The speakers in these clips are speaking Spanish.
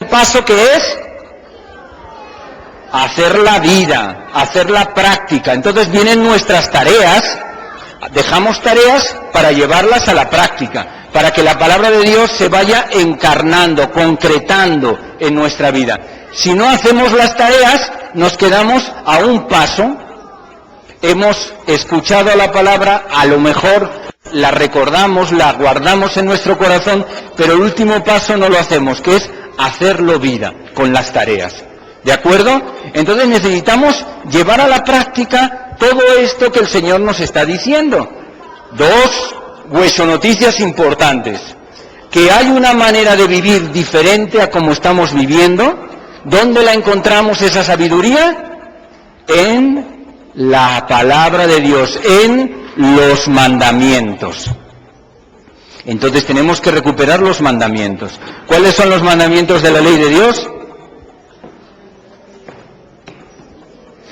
paso que es hacer la vida, hacer la práctica. Entonces vienen nuestras tareas, dejamos tareas para llevarlas a la práctica, para que la palabra de Dios se vaya encarnando, concretando en nuestra vida. Si no hacemos las tareas, nos quedamos a un paso. Hemos escuchado la palabra, a lo mejor la recordamos, la guardamos en nuestro corazón, pero el último paso no lo hacemos, que es hacerlo vida con las tareas. ¿De acuerdo? Entonces necesitamos llevar a la práctica todo esto que el Señor nos está diciendo. Dos huesonoticias importantes. Que hay una manera de vivir diferente a como estamos viviendo. ¿Dónde la encontramos esa sabiduría? En la palabra de Dios, en los mandamientos. Entonces tenemos que recuperar los mandamientos. ¿Cuáles son los mandamientos de la ley de Dios?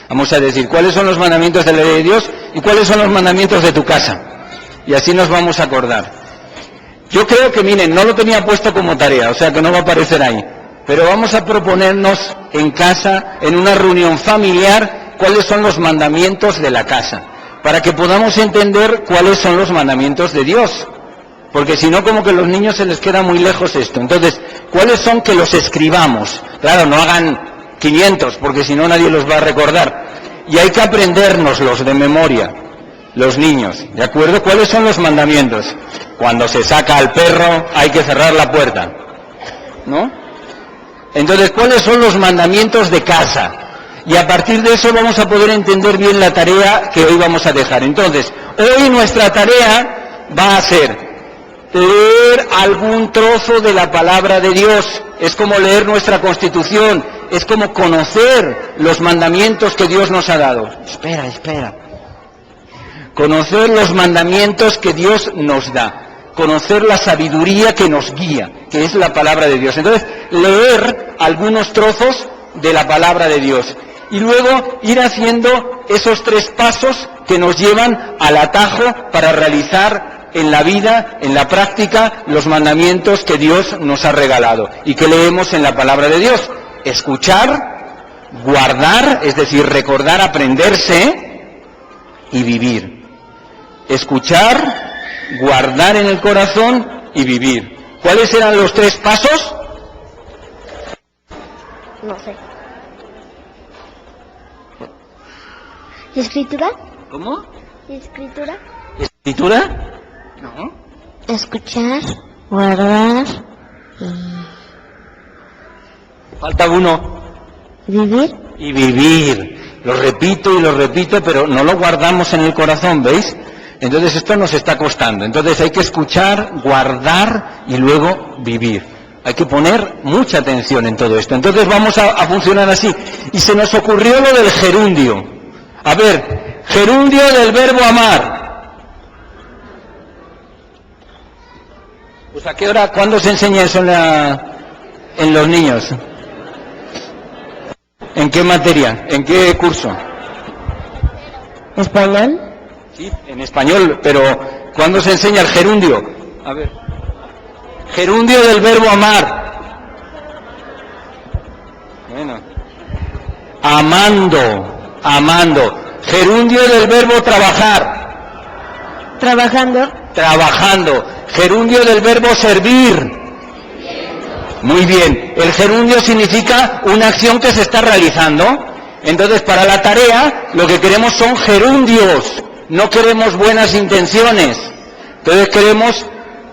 Vamos a decir, ¿cuáles son los mandamientos de la ley de Dios y cuáles son los mandamientos de tu casa? Y así nos vamos a acordar. Yo creo que, miren, no lo tenía puesto como tarea, o sea que no va a aparecer ahí. Pero vamos a proponernos en casa, en una reunión familiar, cuáles son los mandamientos de la casa, para que podamos entender cuáles son los mandamientos de Dios. Porque si no, como que a los niños se les queda muy lejos esto. Entonces, ¿cuáles son? Que los escribamos. Claro, no hagan 500, porque si no nadie los va a recordar. Y hay que aprendérnoslos de memoria, los niños. ¿De acuerdo? ¿Cuáles son los mandamientos? Cuando se saca al perro hay que cerrar la puerta, ¿no? Entonces, ¿cuáles son los mandamientos de casa? Y a partir de eso vamos a poder entender bien la tarea que hoy vamos a dejar. Entonces, hoy nuestra tarea va a ser leer algún trozo de la palabra de Dios. Es como leer nuestra Constitución, es como conocer los mandamientos que Dios nos ha dado. Espera. Conocer los mandamientos que Dios nos da, conocer la sabiduría que nos guía, que es la palabra de Dios. Entonces, leer algunos trozos de la palabra de Dios y luego ir haciendo esos 3 pasos que nos llevan al atajo para realizar en la vida, en la práctica, los mandamientos que Dios nos ha regalado y que leemos en la palabra de Dios. Escuchar, guardar, es decir, recordar, aprenderse y vivir. Escuchar, guardar en el corazón y vivir. ¿Cuáles eran los 3 pasos? No sé. ¿Escritura? ¿Cómo? ¿Escritura? ¿Escritura? No. Escuchar, guardar Falta uno. vivir. Y vivir. Lo repito y lo repito, pero no lo guardamos en el corazón, ¿veis? Entonces esto nos está costando. Entonces hay que escuchar, guardar y luego vivir. Hay que poner mucha atención en todo esto. Entonces vamos a funcionar así. Y se nos ocurrió lo del gerundio. A ver, gerundio del verbo amar. Pues ¿a qué hora, cuándo se enseña eso en los niños? ¿En qué materia? ¿En qué curso? ¿Español? Sí, en español, pero ¿cuándo se enseña el gerundio? A ver. Gerundio del verbo amar. Bueno. Amando. Gerundio del verbo trabajar. Trabajando. Gerundio del verbo servir. Muy bien. El gerundio significa una acción que se está realizando. Entonces, para la tarea, lo que queremos son gerundios. No queremos buenas intenciones. Entonces queremos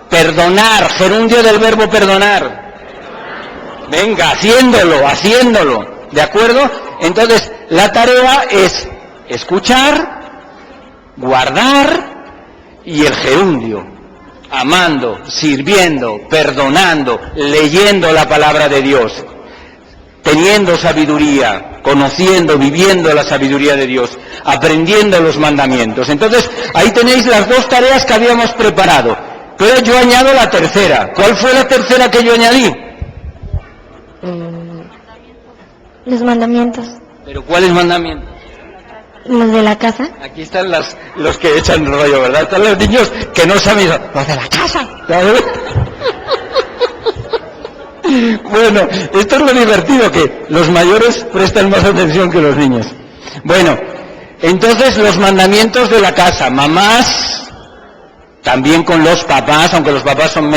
perdonar, gerundio del verbo perdonar. Venga, haciéndolo. ¿De acuerdo? Entonces, la tarea es escuchar, guardar y el gerundio. Amando, sirviendo, perdonando, leyendo la palabra de Dios. Teniendo sabiduría, conociendo, viviendo la sabiduría de Dios, aprendiendo los mandamientos. Entonces, ahí tenéis las 2 tareas que habíamos preparado. Pero yo añado la tercera. ¿Cuál fue la tercera que yo añadí? Los mandamientos. ¿Pero cuáles mandamientos? Los de la casa. Aquí están los que echan rollo, ¿verdad? Están los niños que no saben. Los de la casa. ¿Sabes? Bueno, esto es lo divertido, que los mayores prestan más atención que los niños. Bueno, entonces los mandamientos de la casa, mamás, también con los papás, aunque los papás son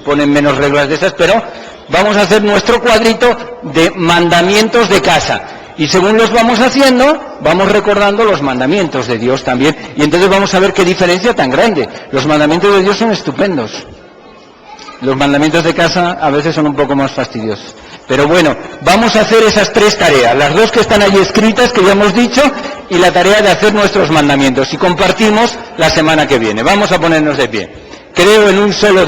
ponen menos reglas de esas, pero vamos a hacer nuestro cuadrito de mandamientos de casa. Y según los vamos haciendo, vamos recordando los mandamientos de Dios también. Y entonces vamos a ver qué diferencia tan grande. Los mandamientos de Dios son estupendos. Los mandamientos de casa a veces son un poco más fastidiosos. Pero bueno, vamos a hacer esas 3 tareas. Las 2 que están allí escritas, que ya hemos dicho, y la tarea de hacer nuestros mandamientos. Y compartimos la semana que viene. Vamos a ponernos de pie. Creo en un solo